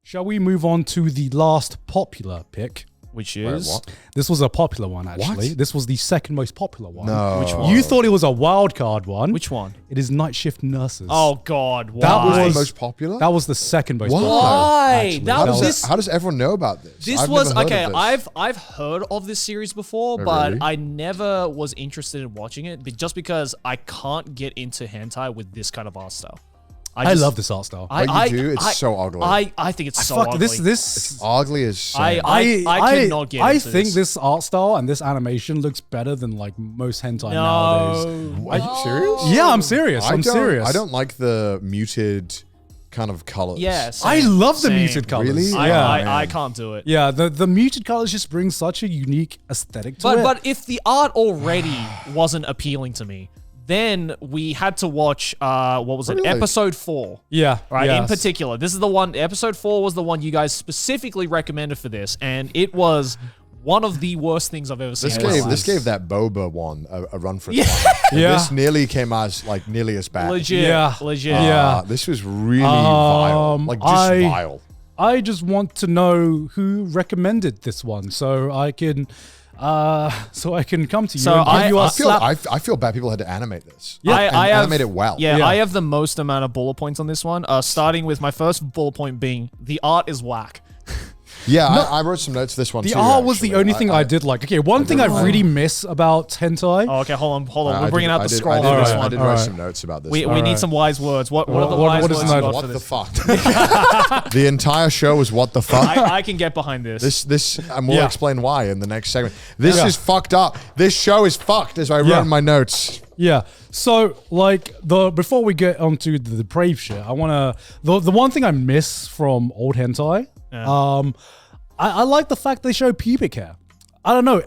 Shall we move on to the last popular pick? Which is? What? This was a popular one, actually. What? This was the second most popular one. No. Which one? You thought it was a wild card one. Which one? It is Night Shift Nurses. Oh, God. Why? That Was was- the most popular? That was the second most Why? popular. Why? actually. That how, was does this. how does everyone know about this? This I've was never heard okay. of this. I've heard of this series before, Oh, but really? I never was interested in watching it, just because I can't get into hentai with this kind of art style. I love this art style. But you do? It's so ugly. I think it's so Fuck, ugly. It's ugly as shit. I cannot get I into think this. this art style and this animation looks better than like most hentai nowadays. No. Are you serious? Yeah, I'm serious. I'm serious. I don't like the muted kind of colors. Yeah, I same, love the same. muted colors. Really? Yeah. I can't do it. Yeah, the muted colors just bring such a unique aesthetic to it. But if the art already wasn't appealing to me, then we had to watch what was it? Really? Episode 4. yeah, Right, in yes. particular. This is the one, episode 4 was the one you guys specifically recommended for this, and it was one of the worst things I've ever seen. This gave that boba one a run for its Yeah. money. And Yeah. This nearly came as nearly as bad. Legit. Yeah. Legit. Yeah. This was really vile. Like just vile. I just want to know who recommended this one, so I can come to you So and give you a I slap. I feel bad people had to animate this. Yeah, and I have, animate it well. Yeah, Yeah. I have the most amount of bullet points on this one. Starting with my first bullet point being the art is whack. Yeah, I wrote some notes for this one The too. art was the actually. only thing I did like. Okay, one thing I really miss about hentai. Oh, okay, hold on. I We're bringing did- out I the did- scroll I for did, this I one. did All write right. some notes about this. We one. need some wise words. What are the What wise is words the you note? got What for the this? fuck? The entire show was what the fuck. I can get behind this. This and we'll Yeah. explain why in the next segment. This Yeah. is fucked up. This show is fucked, as I wrote Yeah. in my notes. Yeah. So like before we get onto the depraved shit, I wanna the one thing I miss from old hentai, I like the fact they show pubic hair. I don't know.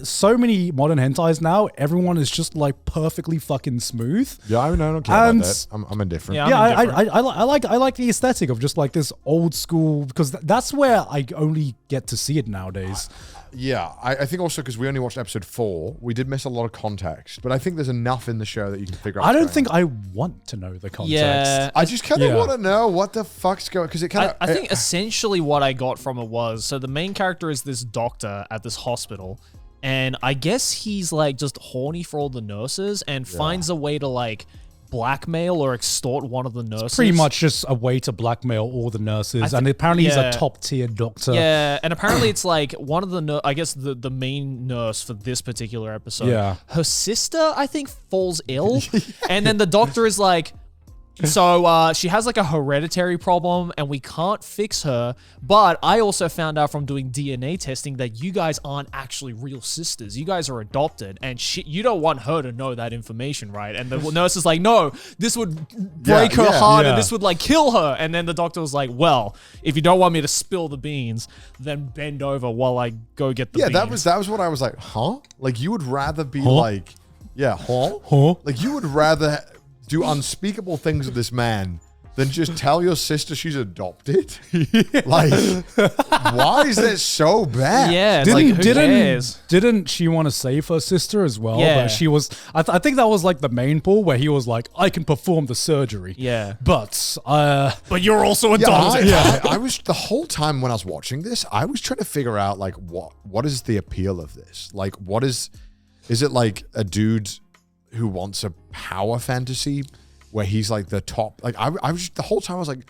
So many modern hentais now, everyone is just like perfectly fucking smooth. Yeah, I don't care And- about that. I'm indifferent. Yeah. Yeah, I'm indifferent. I like the aesthetic of just like this old school, because that's where I only get to see it nowadays. Yeah, I think also because we only watched episode 4, we did miss a lot of context. But I think there's enough in the show that you can figure out. I don't what's going think I want to know the context. Yeah. on. I just kind of Yeah. want to know what the fuck's going, because it kind of. I think essentially what I got from it was, so the main character is this doctor at this hospital, and I guess he's like just horny for all the nurses and finds a way to like blackmail or extort one of the nurses. Pretty much just a way to blackmail all the nurses, and apparently he's yeah. a top tier doctor. Yeah, and apparently it's like one of the I guess the main nurse for this particular episode. Yeah. Her sister, I think, falls ill, and then the doctor is like, so she has like a hereditary problem, and we can't fix her. But I also found out from doing DNA testing that you guys aren't actually real sisters. You guys are adopted, and you don't want her to know that information, right? And the nurse is like, no, this would break her heart, yeah. and this would like kill her. And then the doctor was like, well, if you don't want me to spill the beans, then bend over while I go get the beans. that was what I was like, huh? Like you would rather be like, yeah, huh? Huh? Like you would rather do unspeakable things with this man than just tell your sister she's adopted? Like, why is that so bad? Yeah, it's like, who cares? Didn't she want to save her sister as well? Yeah. But she was. I think that was like the main pull where he was like, I can perform the surgery. Yeah. But But you're also Yeah, adopted. I was the whole time when I was watching this, I was trying to figure out like what is the appeal of this? Like, what is it like a dude who wants a power fantasy where he's like the top? Like I was the whole time I was like,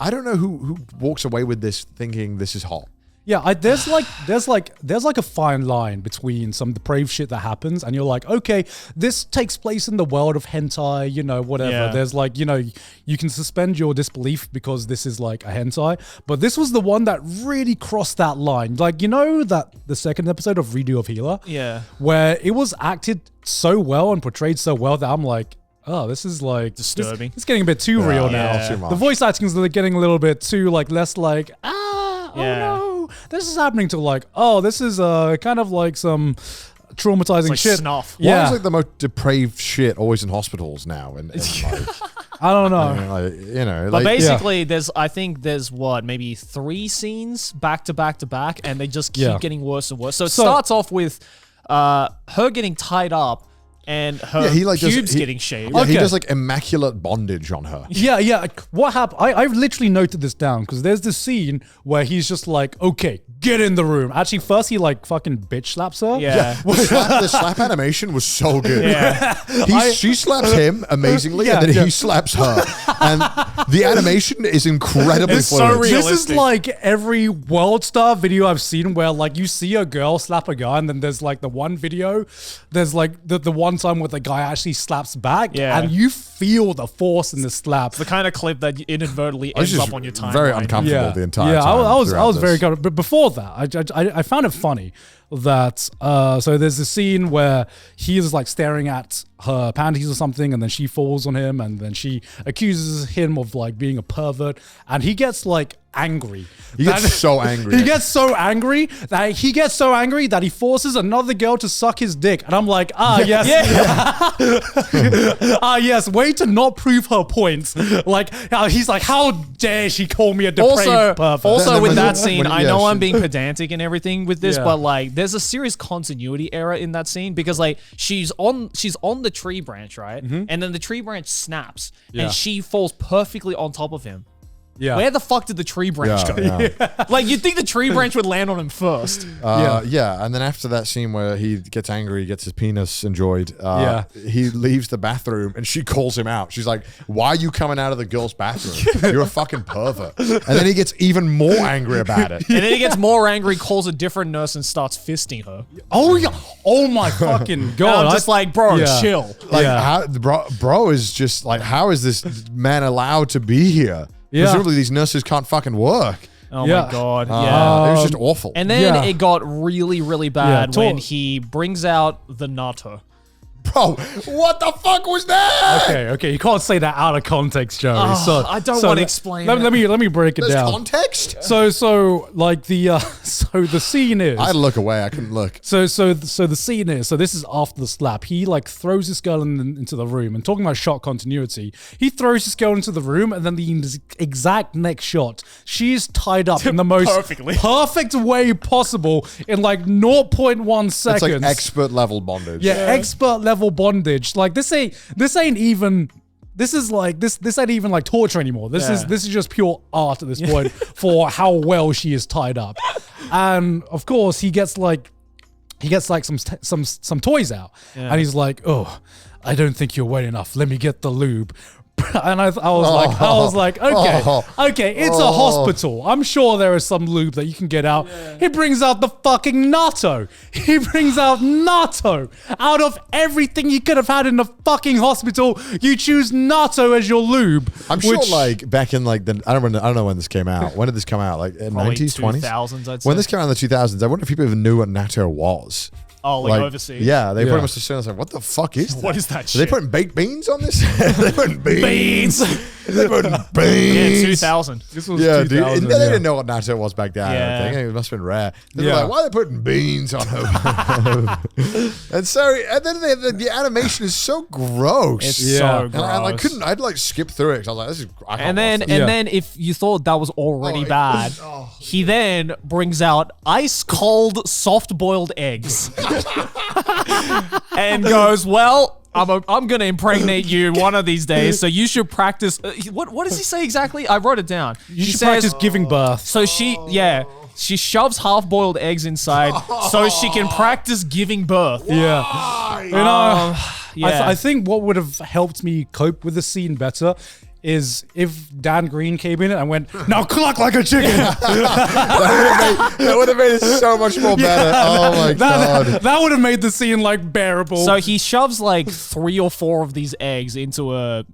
I don't know who walks away with this thinking this is hot. yeah, there's like a fine line between some depraved shit that happens, and you're like, okay, this takes place in the world of hentai, you know, whatever. Yeah. There's like, you know, you can suspend your disbelief because this is like a hentai, but this was the one that really crossed that line. Like, you know, that the second episode of Redo of Healer, Yeah. where it was acted so well and portrayed so well that I'm like, oh, this is like Disturbing. It's getting a bit too real now. yeah. Too much. The voice acting is getting a little bit too like less like Yeah. oh no, this is happening to like, oh, this is kind of like some traumatizing like shit. snuff. Why Yeah, is like the most depraved shit always in hospitals now? And like, I don't know. like, you know, But like basically, I think there's what, maybe 3 scenes back to back to back, and they just keep Yeah. getting worse and worse. So it So- starts off with her getting tied up and her pubes getting shaved. Yeah, he does like immaculate bondage on her. Yeah. What happened? I've literally noted this down because there's this scene where he's just like, okay, get in the room. Actually, first he like fucking bitch slaps her. Yeah. The slap animation was so good. Yeah. She slaps him amazingly, and then he slaps her. And the animation is incredibly It's so fluid. real. This is Realistic. like every World Star video I've seen where like you see a girl slap a guy and then there's like the one video, there's like the one time where the guy actually slaps back and you feel the force in the slap. The kind of clip that inadvertently I was ends just up on your timeline. very uncomfortable the entire time. I was throughout very this. good. But before that, I found it funny that so there's a scene where he is like staring at her panties or something, and then she falls on him, and then she accuses him of like being a pervert, and he gets like angry. He gets so angry. He gets so angry that he forces another girl to suck his dick, and I'm like, yes, yes, way to not prove her points. Like he's like, how dare she call me a depraved pervert? Also Then with when- that scene, when- I yeah, know she- I'm being pedantic and everything with this, Yeah. but like there's a serious continuity error in that scene because like she's on the tree branch, right? And then the tree branch snaps Yeah. and she falls perfectly on top of him. Yeah. Where the fuck did the tree branch go? Yeah. Like you'd think the tree branch would land on him first. Yeah, and then after that scene where he gets angry, gets his penis enjoyed, he leaves the bathroom and she calls him out. She's like, "Why are you coming out of the girl's bathroom? You're a fucking pervert." And then he gets even more angry about it. And then he gets more angry, calls a different nurse and starts fisting her. Oh yeah! Oh my fucking And god! I'm just like, bro, Yeah. chill. Like, Yeah. how, bro is just like, how is this man allowed to be here? Yeah. Presumably these nurses can't fucking work. Oh Yeah. my god. It Yeah. was just awful. And then Yeah. it got really, really bad Yeah, when he brings out the Natto. Bro, what the fuck was that? Okay. You can't say that out of context, Joey. I don't want to explain it. Let me break it There's down. context? So like the so the scene is. I had to look away. I couldn't look. So the scene is, so this is after the slap. He like throws this girl into the room, and talking about shot continuity, he throws this girl into the room, and then the exact next shot, she's tied up in the most Perfectly. perfect way possible in like 0.1 seconds. It's like expert level bondage. Yeah, expert level bondage. Like this ain't even. This is like this ain't even like torture anymore. This is just pure art at this point for how well she is tied up. And of course he gets like some toys out, and he's like, "Oh, I don't think you're wet enough. Let me get the lube." And I was like, okay, it's a hospital. I'm sure there is some lube that you can get out. He brings out the fucking Natto. He brings out Natto. Out of everything you could have had in the fucking hospital, you choose Natto as your lube. I'm sure like back in like I don't know when this came out. When did this come out? Like in Probably 90s, 20s? 2000s, I'd say. When this came out in the 2000s, I wonder if people even knew what Natto was. Oh, like overseas. Yeah, they Yeah. pretty much assumed, I was like, what the fuck is that? What is that Are they shit? putting baked beans on this? They putting beans. They putting Yeah, beans. 2000. This was Yeah, dude. 2000, They didn't know what natto was back then. I Yeah. don't think. It must have been rare. They Yeah. were like, why are they putting beans on her? and then the animation is so gross. It's Yeah. so And gross. and I couldn't. I'd like skip through it because I was like, this is. I can't And then, watch this. and then, if you thought that was already bad, he then brings out ice cold, soft boiled eggs, and goes, "Well, I'm gonna impregnate you one of these days, so you should practice." What does he say exactly? I wrote it down. You He should says, practice giving birth. So she shoves half-boiled eggs inside so she can practice giving birth. Yeah. You know, Yeah. I think what would have helped me cope with the scene better is if Dan Green came in and went, "Now cluck like a chicken." that would have made it so much more better. Oh my god. That would have made the scene like bearable. So he shoves like 3 or 4 of these eggs into a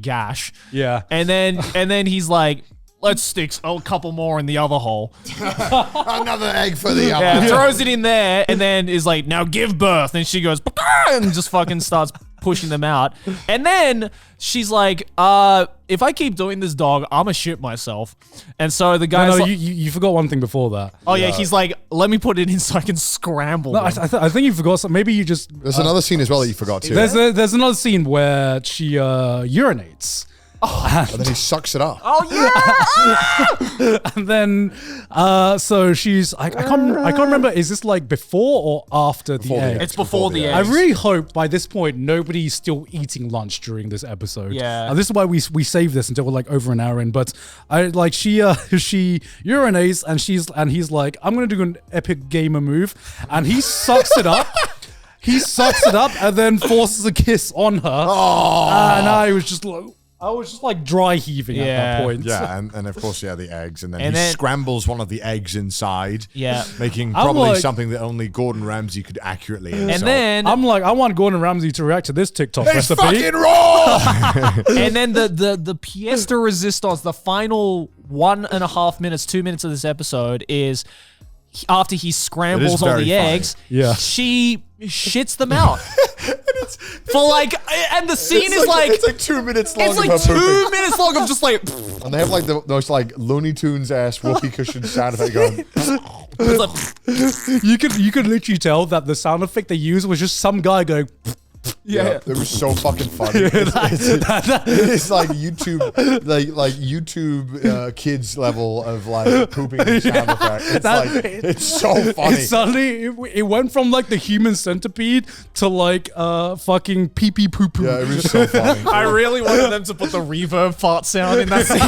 gash. Yeah. And then he's like, "Let's stick a couple more in the other hole." Another egg for the other. Yeah, throws it in there and then is like, "Now give birth." And she goes, and just fucking starts pushing them out. And then she's like, "If I keep doing this, dog, I'ma shit myself." And so the guy's No, like, you forgot one thing before that. oh yeah, he's like, "Let me put it in so I can scramble No, them." I think you forgot something. Maybe you just. There's another scene as well that you forgot too. There's another scene where she urinates. And then he sucks it up. Oh yeah. And then, so she's, I can't remember, is this like before or after Before the the egg? It's before the I eggs. really hope by this point nobody's still eating lunch during this episode. Yeah. And this is why we saved this until we're like over an hour in. But she urinates and he's like, I'm gonna do an epic gamer move, and he sucks it up. He sucks it up and then forces a kiss on her. And I was just like dry heaving at that point. Yeah, and of course, the eggs. And then And he then- scrambles one of the eggs inside. Yeah. Making I'm probably like- something that only Gordon Ramsay could accurately insult. And then I'm like, I want Gordon Ramsay to react to this TikTok It's recipe. fucking raw! and then the pièce de résistance, the final 1.5 minutes, 2 minutes of this episode is after he scrambles all very the funny. eggs, Yeah. she shits them out. And the scene is like, it's like 2 minutes long. it's of like her 2 pooping. minutes long of just like, And they have like the most like Looney Tunes ass whoopee cushion sound effect going. it's like You could literally tell that the sound effect they used was just some guy going. Yeah, it was so fucking funny. It's like YouTube, like YouTube kids level of like pooping sound effect. It's so funny. It suddenly it went from like the human centipede to like fucking pee pee poo poo. Yeah, it was so funny. I really wanted them to put the reverb fart sound in that scene.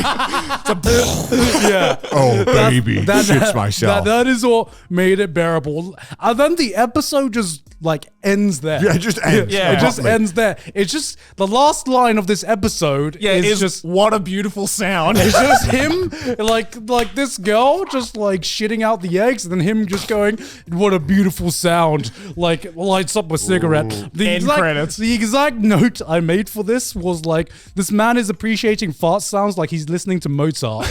Yeah. Oh baby, shits myself. That is what made it bearable. And then the episode just like ends there. Yeah, it just ends. Yeah. It just abruptly. ends there. It's just the last line of this episode is just what a beautiful sound. it's just him like this girl just like shitting out the eggs and then him just going, what a beautiful sound, like lights up a cigarette. End credits. The exact note I made for this was like, this man is appreciating fart sounds like he's listening to Mozart.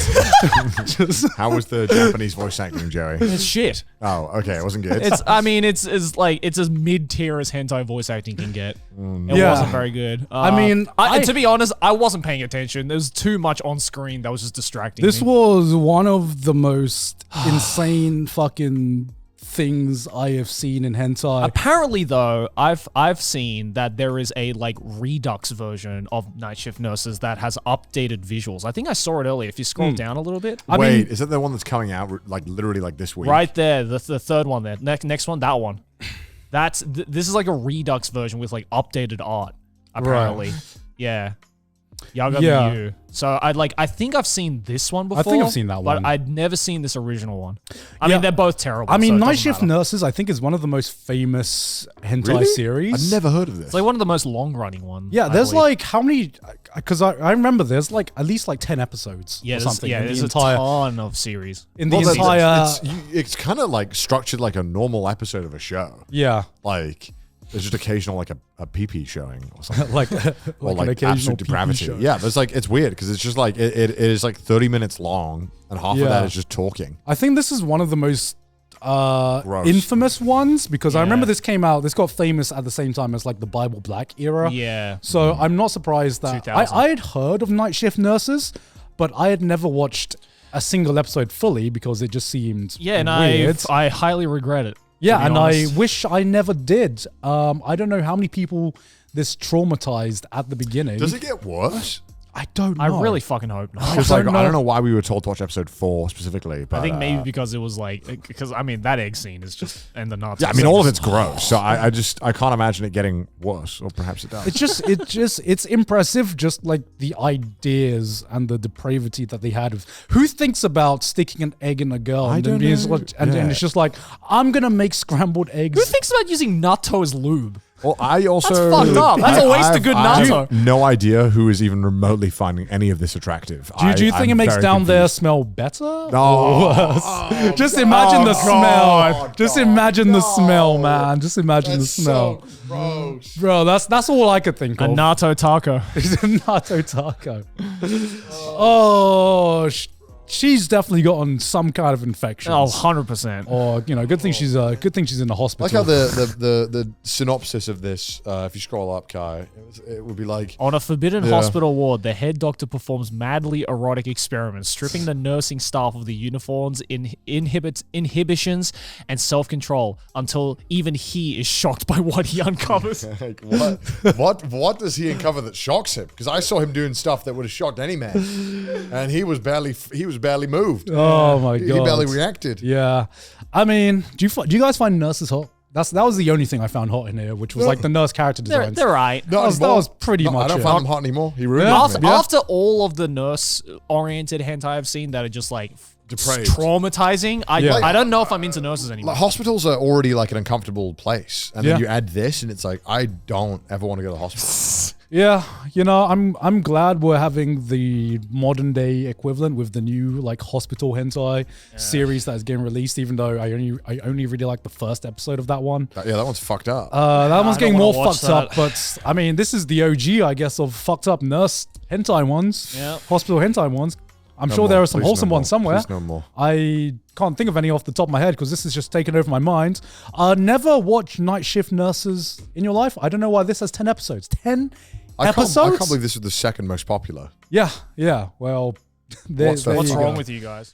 Just- How was the Japanese voice acting, Joey? It's shit. Oh, okay, it wasn't good. It's as mid-tier as hentai voice acting can get. It Yeah. wasn't very good. To be honest, I wasn't paying attention. There was too much on screen that was just distracting This me. was one of the most insane fucking things I have seen in hentai. Apparently, though, I've seen that there is a like Redux version of Night Shift Nurses that has updated visuals. I think I saw it earlier. If you scroll down a little bit, Wait, is that the one that's coming out like literally like this week? right there, the third one there. Next one, that one. This is like a Redux version with like updated art. Apparently, yeah. Yaga Yeah. Miyu. So I think I've seen this one before. I think I've seen that one. but I'd never seen this original one. I Yeah. mean, they're both terrible. I mean, so it Night doesn't Shift matter. Nurses, I think, is one of the most famous hentai Really? series. I've never heard of this. It's like one of the most long-running ones. Yeah, I there's believe. like how many? Because I remember there's like at least like 10 episodes Yeah, or there's, something yeah, in there's the a entire ton of series. in the Well, entire. it's kind of like structured like a normal episode of a show. Yeah, Like there's just occasional like a pee showing or something. like Or like an like occasional absolute PP depravity. show. Yeah, there's like it's weird because it's just like it is like 30 minutes long and half of Yeah. that is just talking. I think this is one of the most infamous ones because I remember this came out. This got famous at the same time as like the Bible Black era. Yeah. So I'm not surprised that 2000. I had heard of Night Shift Nurses, but I had never watched a single episode fully because it just seemed Yeah, and weird. I highly regret it. Yeah, to be and honest. I wish I never did. I don't know how many people this traumatized at the beginning. Does it get worse? I don't know. I really fucking hope not. Because I like don't I know. don't know why we were told to watch episode 4 specifically, but I think maybe because it was like, because I mean that egg scene is just, and the Nazi. yeah, I mean all of it's gross. So I can't imagine it getting worse, or perhaps it does. it's impressive just like the ideas and the depravity that they had of who thinks about sticking an egg in a girl I and then don't being know. and Yeah. it's just like, I'm gonna make scrambled eggs. Who thinks about using natto as lube? Well, I also That's fucked up. That's a waste of good I natto. have no idea who is even remotely finding any of this attractive. Do you think I'm it makes very down there confused. smell better? Oh. Or worse? Just imagine the smell. Just imagine the smell, man. Just imagine the smell. gross. Bro, that's all I could think A of. natto taco. It's a natto taco. Oh, she's definitely gotten some kind of infection. Oh, 100%. Or good thing she's in the hospital. Like how the synopsis of this, if you scroll up, Kai, it would be like, on a forbidden hospital ward, the head doctor performs madly erotic experiments, stripping the nursing staff of the uniforms, inhibitions, and self-control until even he is shocked by what he uncovers. like what does he uncover that shocks him? Because I saw him doing stuff that would have shocked any man, and he was barely moved. Oh my god, he barely reacted. Yeah, I mean, do you guys find nurses hot? That was the only thing I found hot in here, which was like the nurse character designs. They're right. That was pretty much I don't it. find them hot anymore. He ruined Yeah. it for me. After all of the nurse-oriented hentai I've seen that are just like Depraved. traumatizing, I don't know if I'm into nurses anymore. Like, hospitals are already like an uncomfortable place, and Yeah. then you add this, and it's like, I don't ever want to go to the hospital. Yeah, I'm glad we're having the modern day equivalent with the new like hospital hentai series that is getting released. Even though I only really like the first episode of that one. Yeah, that one's fucked up. That one's I getting don't more wanna watch fucked up, but I mean, this is the OG, I guess, of fucked up nurse hentai ones. Yeah. Hospital hentai ones. I'm No sure more. there are some Please, wholesome no ones more. somewhere. Please, no more. I can't think of any off the top of my head because this is just taken over my mind. Never watch Night Shift Nurses in your life. I don't know why this has 10 episodes. 10 episodes? I can't believe this is the second most popular. Yeah. Well, What's there What's you wrong go. with you guys?